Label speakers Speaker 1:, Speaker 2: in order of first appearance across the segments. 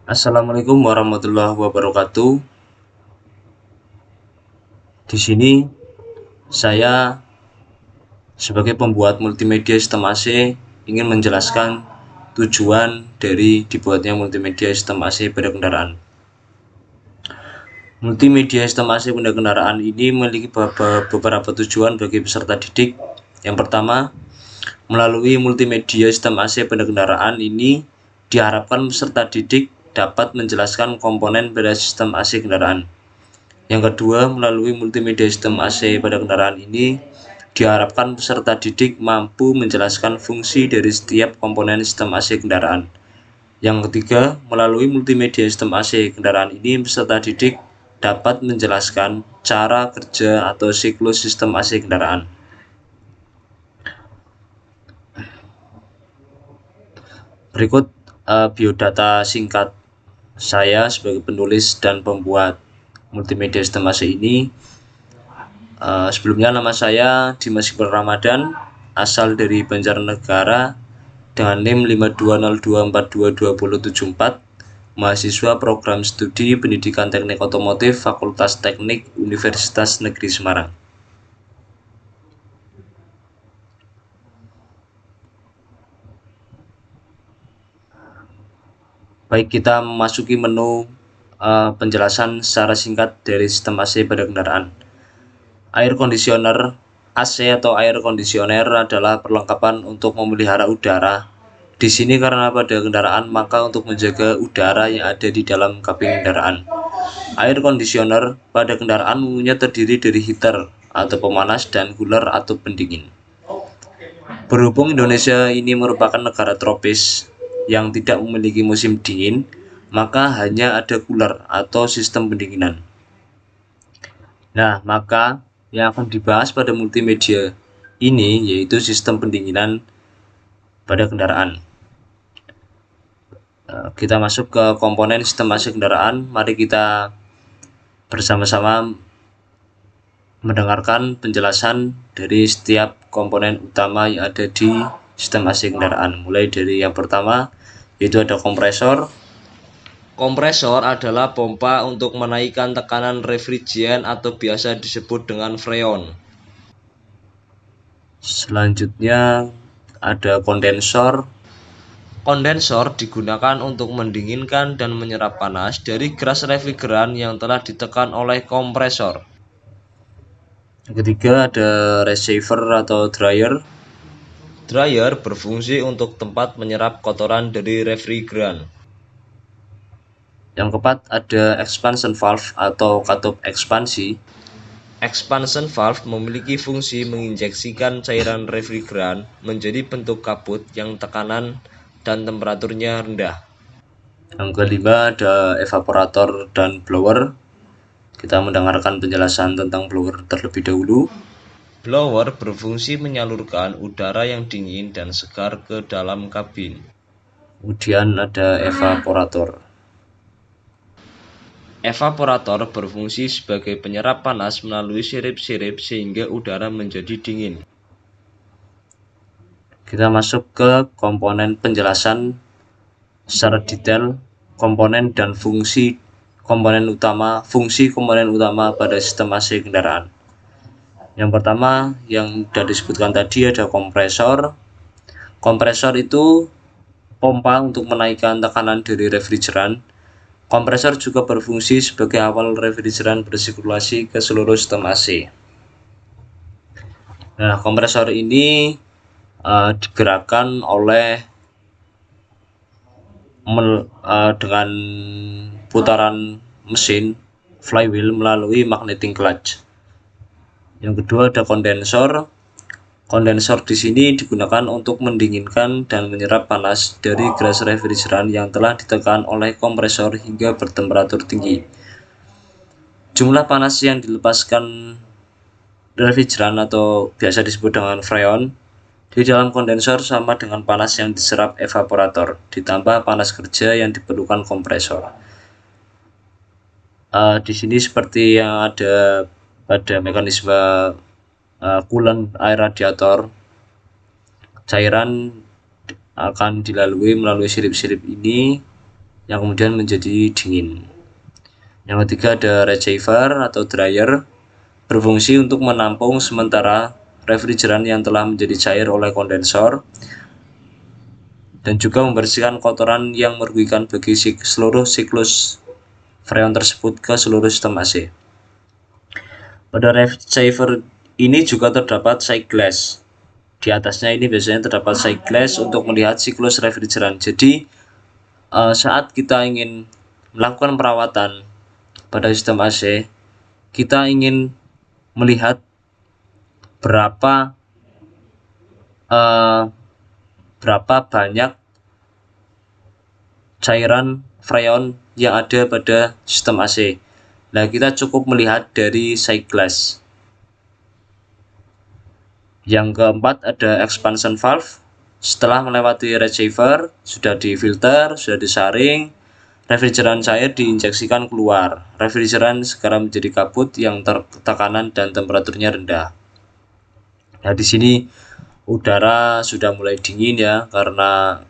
Speaker 1: Assalamualaikum warahmatullahi wabarakatuh. Di sini saya sebagai pembuat multimedia sistem AC ingin menjelaskan tujuan dari dibuatnya multimedia sistem AC pada kendaraan. Multimedia sistem AC pada kendaraan ini memiliki beberapa tujuan bagi peserta didik. Yang pertama, melalui multimedia sistem AC pada kendaraan ini diharapkan peserta didik dapat menjelaskan komponen pada sistem AC kendaraan. Yang kedua, melalui multimedia sistem AC pada kendaraan ini diharapkan peserta didik mampu menjelaskan fungsi dari setiap komponen sistem AC kendaraan. Yang ketiga, melalui multimedia sistem AC kendaraan ini peserta didik dapat menjelaskan cara kerja atau siklus sistem AC kendaraan. Berikut biodata singkat saya sebagai penulis dan pembuat multimedia sistem AC ini. Sebelumnya nama saya Dimas Iqbal Ramadan, asal dari Banjarnegara dengan NIM 520242274, mahasiswa program studi Pendidikan Teknik Otomotif Fakultas Teknik Universitas Negeri Semarang. Baik, kita memasuki menu penjelasan secara singkat dari sistem AC pada kendaraan. Air conditioner AC atau air conditioner adalah perlengkapan untuk memelihara udara. Di sini karena pada kendaraan, maka untuk menjaga udara yang ada di dalam kabin kendaraan. Air conditioner pada kendaraan umumnya terdiri dari heater atau pemanas dan cooler atau pendingin. Berhubung Indonesia ini merupakan negara tropis yang tidak memiliki musim dingin, maka hanya ada cooler atau sistem pendinginan. Nah, maka yang akan dibahas pada multimedia ini yaitu sistem pendinginan pada kendaraan. Kita masuk ke komponen sistem AC kendaraan. Mari kita bersama-sama mendengarkan penjelasan dari setiap komponen utama yang ada di sistem AC kendaraan. Mulai dari yang pertama, yaitu ada kompresor. Kompresor adalah pompa untuk menaikkan tekanan refrigeran atau biasa disebut dengan freon. Selanjutnya ada kondensor. Kondensor digunakan untuk mendinginkan dan menyerap panas dari gas refrigeran yang telah ditekan oleh kompresor. Yang ketiga ada receiver atau dryer. Dryer berfungsi untuk tempat menyerap kotoran dari refrigeran. Yang keempat ada expansion valve atau katup ekspansi. Expansion valve memiliki fungsi menginjeksikan cairan refrigeran menjadi bentuk kabut yang tekanan dan temperaturnya rendah. Yang kelima ada evaporator dan blower. Kita mendengarkan penjelasan tentang blower terlebih dahulu. Blower berfungsi menyalurkan udara yang dingin dan segar ke dalam kabin. Kemudian ada evaporator. Evaporator berfungsi sebagai penyerap panas melalui sirip-sirip sehingga udara menjadi dingin. Kita masuk ke komponen penjelasan secara detail komponen dan fungsi komponen utama pada sistem AC kendaraan. Yang pertama yang sudah disebutkan tadi ada kompresor. Kompresor itu pompa untuk menaikkan tekanan dari refrigeran. Kompresor juga berfungsi sebagai awal refrigeran bersirkulasi ke seluruh sistem AC. Nah, kompresor ini digerakkan oleh dengan putaran mesin flywheel melalui magnetic clutch. Yang kedua ada kondensor. Kondensor di sini digunakan untuk mendinginkan dan menyerap panas dari gas refrigeran yang telah ditekan oleh kompresor hingga bertemperatur tinggi. Jumlah panas yang dilepaskan refrigeran atau biasa disebut dengan freon di dalam kondensor sama dengan panas yang diserap evaporator ditambah panas kerja yang diperlukan kompresor. Di sini seperti yang ada pada mekanisme coolant air radiator, cairan akan dilalui melalui sirip-sirip ini yang kemudian menjadi dingin. Yang ketiga ada receiver atau dryer, berfungsi untuk menampung sementara refrigeran yang telah menjadi cair oleh kondensor dan juga membersihkan kotoran yang merugikan bagi seluruh siklus freon tersebut ke seluruh sistem AC. Pada receiver ini juga terdapat side glass. Di atasnya ini biasanya terdapat side glass untuk melihat siklus refrigeran. Jadi saat kita ingin melakukan perawatan pada sistem AC, kita ingin melihat berapa banyak cairan freon yang ada pada sistem AC. Nah, kita cukup melihat dari side glass. Yang keempat ada expansion valve. Setelah melewati receiver, sudah difilter, sudah disaring, refrigeran cair diinjeksikan keluar. Refrigeran segera menjadi kabut yang tekanan dan temperaturnya rendah. Nah, di sini udara sudah mulai dingin ya, karena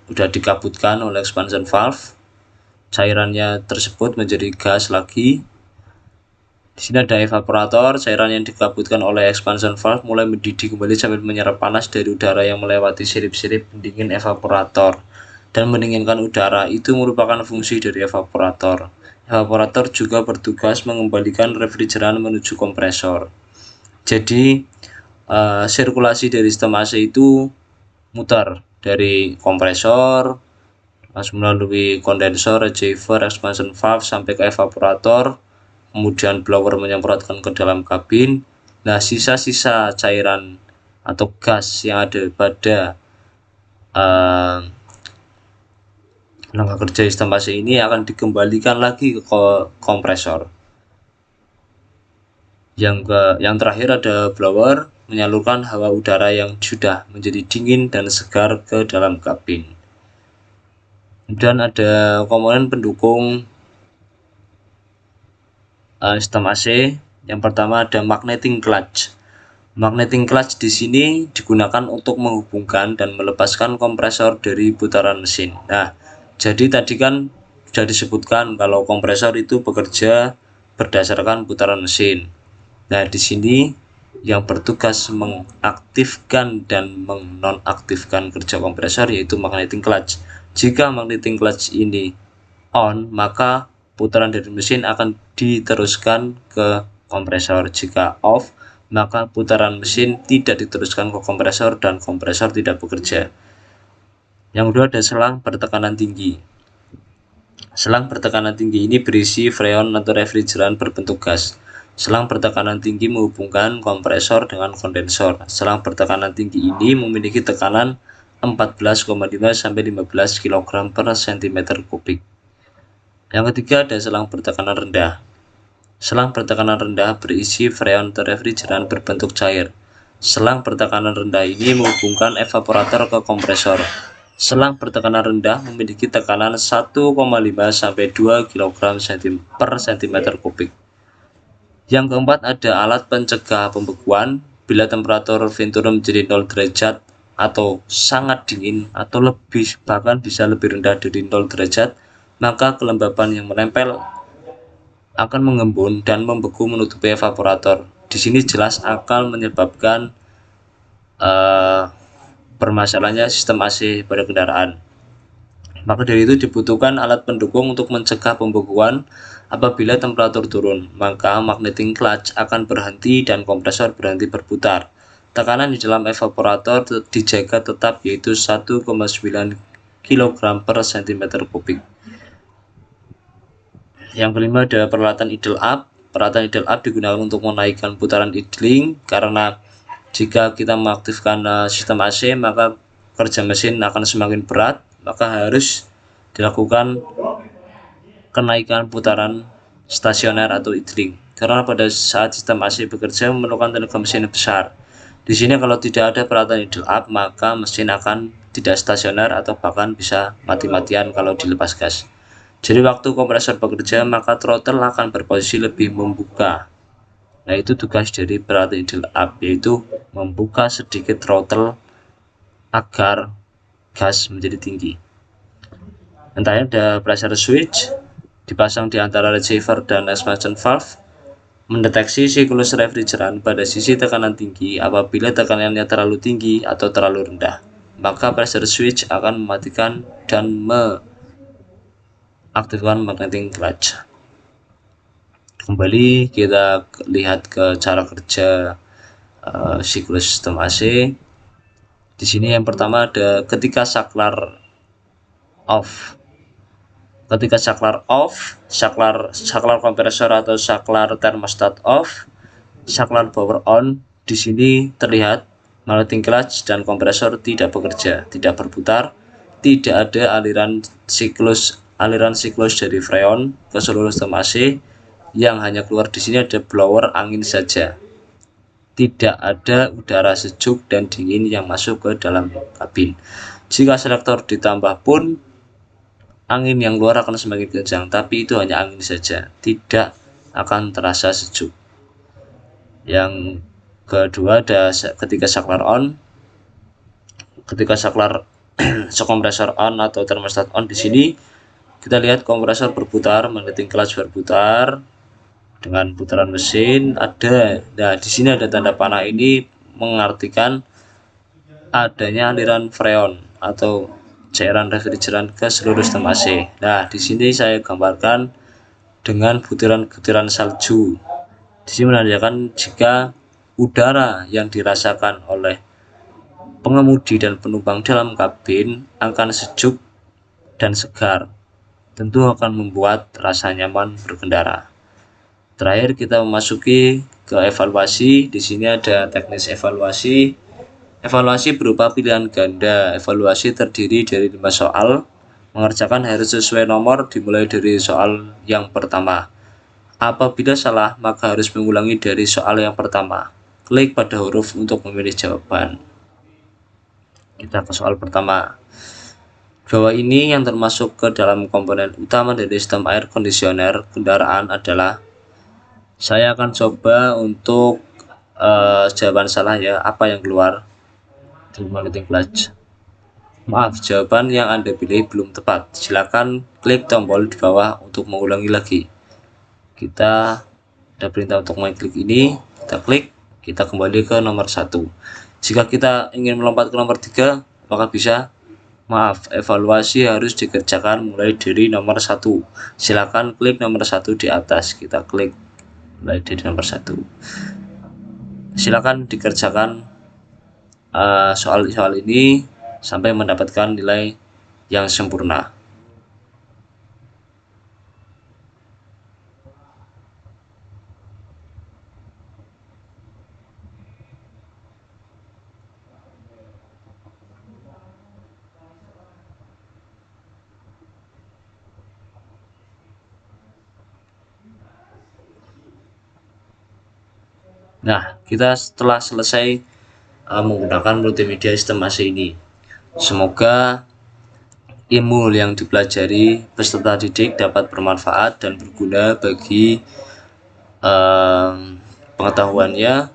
Speaker 1: udah dikabutkan oleh expansion valve. Cairannya tersebut menjadi gas lagi. Di sini ada evaporator, cairan yang dikabutkan oleh expansion valve mulai mendidih kembali sambil menyerap panas dari udara yang melewati sirip-sirip pendingin evaporator dan mendinginkan udara. Itu merupakan fungsi dari evaporator. Evaporator juga bertugas mengembalikan refrigeran menuju kompresor. Jadi sirkulasi dari sistem AC itu muter dari kompresor melalui kondensor, receiver, expansion valve sampai ke evaporator, kemudian blower menyemprotkan ke dalam kabin. Nah, sisa-sisa cairan atau gas yang ada pada tenaga kerja sistem AC ini akan dikembalikan lagi ke kompresor. Yang terakhir ada blower, menyalurkan hawa udara yang sudah menjadi dingin dan segar ke dalam kabin. Kemudian ada komponen pendukung sistem AC. Yang pertama ada magnetic clutch. Magnetic clutch di sini digunakan untuk menghubungkan dan melepaskan kompresor dari putaran mesin. Nah, jadi tadi kan sudah disebutkan kalau kompresor itu bekerja berdasarkan putaran mesin. Nah, di sini yang bertugas mengaktifkan dan menonaktifkan kerja kompresor yaitu magnetic clutch. Jika magnetic clutch ini on, maka putaran dari mesin akan diteruskan ke kompresor. Jika off, maka putaran mesin tidak diteruskan ke kompresor dan kompresor tidak bekerja. Yang kedua ada selang bertekanan tinggi. Selang bertekanan tinggi ini berisi freon atau refrigeran berbentuk gas. Selang bertekanan tinggi menghubungkan kompresor dengan kondensor. Selang bertekanan tinggi ini memiliki tekanan 14,5 sampai 15 kg per cm kubik. Yang ketiga ada selang bertekanan rendah. Selang bertekanan rendah berisi freon atau refrigeran berbentuk cair. Selang bertekanan rendah ini menghubungkan evaporator ke kompresor. Selang bertekanan rendah memiliki tekanan 1,5 sampai 2 kg per cm kubik. Yang keempat ada alat pencegah pembekuan. Bila temperatur Venturi menjadi 0 derajat atau sangat dingin atau lebih, bahkan bisa lebih rendah dari 0 derajat, maka kelembapan yang menempel akan mengembun dan membeku menutupi evaporator. Di sini jelas akan menyebabkan permasalahannya sistem AC pada kendaraan. Maka dari itu dibutuhkan alat pendukung untuk mencegah pembekuan. Apabila temperatur turun, maka magnetic clutch akan berhenti dan kompresor berhenti berputar. Tekanan di dalam evaporator dijaga tetap yaitu 1,9 kg per cm kubik. Yang kelima ada peralatan idle up. Peralatan idle up digunakan untuk menaikkan putaran idling, karena jika kita mengaktifkan sistem AC maka kerja mesin akan semakin berat, maka harus dilakukan kenaikan putaran stasioner atau idling, karena pada saat sistem AC bekerja memerlukan tenaga mesin besar. Di sini kalau tidak ada peralatan idle up, maka mesin akan tidak stasioner atau bahkan bisa mati-matian kalau dilepas gas. Jadi waktu kompresor bekerja, maka throttle akan berposisi lebih membuka. Nah, itu tugas dari peralatan idle up, yaitu membuka sedikit throttle agar gas menjadi tinggi. Entahnya ada pressure switch dipasang di antara receiver dan expansion valve, mendeteksi siklus refrigeran pada sisi tekanan tinggi. Apabila tekanannya terlalu tinggi atau terlalu rendah, maka pressure switch akan mematikan dan mengaktifkan magnetic clutch. Kembali kita lihat ke cara kerja siklus sistem AC. Di sini yang pertama ada ketika saklar off. Ketika saklar off, saklar kompresor atau saklar termostat off, saklar power on. Di sini terlihat magnetic clutch dan kompresor tidak bekerja, tidak berputar, tidak ada aliran siklus dari freon ke seluruh sistem AC. Yang hanya keluar di sini ada blower angin saja. Tidak ada udara sejuk dan dingin yang masuk ke dalam kabin. Jika selektor ditambah pun angin yang keluar akan semakin kencang, tapi itu hanya angin saja, tidak akan terasa sejuk. Yang kedua ada ketika saklar on. Ketika saklar kompresor on atau termostat on, di sini kita lihat kompresor berputar, magnetic clutch berputar dengan putaran mesin ada. Nah, di sini ada tanda panah, ini mengartikan adanya aliran freon atau cairan refrigeran ke seluruh sistem AC. Nah, di sini saya gambarkan dengan butiran-butiran salju. Di sini menandakan jika udara yang dirasakan oleh pengemudi dan penumpang dalam kabin akan sejuk dan segar, tentu akan membuat rasa nyaman berkendara. Terakhir kita memasuki ke evaluasi. Di sini ada teknis evaluasi. Evaluasi berupa pilihan ganda. Evaluasi terdiri dari 5 soal. Mengerjakan harus sesuai nomor dimulai dari soal yang pertama. Apabila salah, maka harus mengulangi dari soal yang pertama. Klik pada huruf untuk memilih jawaban. Kita ke soal pertama. Bahwa ini yang termasuk ke dalam komponen utama dari sistem air conditioner kendaraan adalah, saya akan coba untuk jawaban salah ya, apa yang keluar di magnetic clutch. Maaf, jawaban yang Anda pilih belum tepat. Silakan klik tombol di bawah untuk mengulangi lagi. Kita ada perintah untuk mengklik ini, kita klik, kita kembali ke nomor 1. Jika kita ingin melompat ke nomor 3, maka bisa. Maaf, evaluasi harus dikerjakan mulai dari nomor 1. Silakan klik nomor 1 di atas, kita klik mulai dari nomor 1. Silakan dikerjakan soal ini sampai mendapatkan nilai yang sempurna. Nah, kita setelah selesai menggunakan multimedia sistem AC ini, semoga ilmu yang dipelajari peserta didik dapat bermanfaat dan berguna bagi pengetahuannya.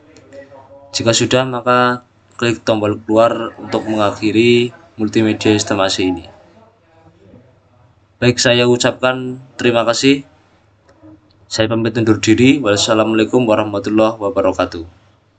Speaker 1: Jika sudah, maka klik tombol keluar untuk mengakhiri multimedia sistem AC ini. Baik, saya ucapkan terima kasih. Saya pamit undur diri. Wassalamualaikum warahmatullahi wabarakatuh.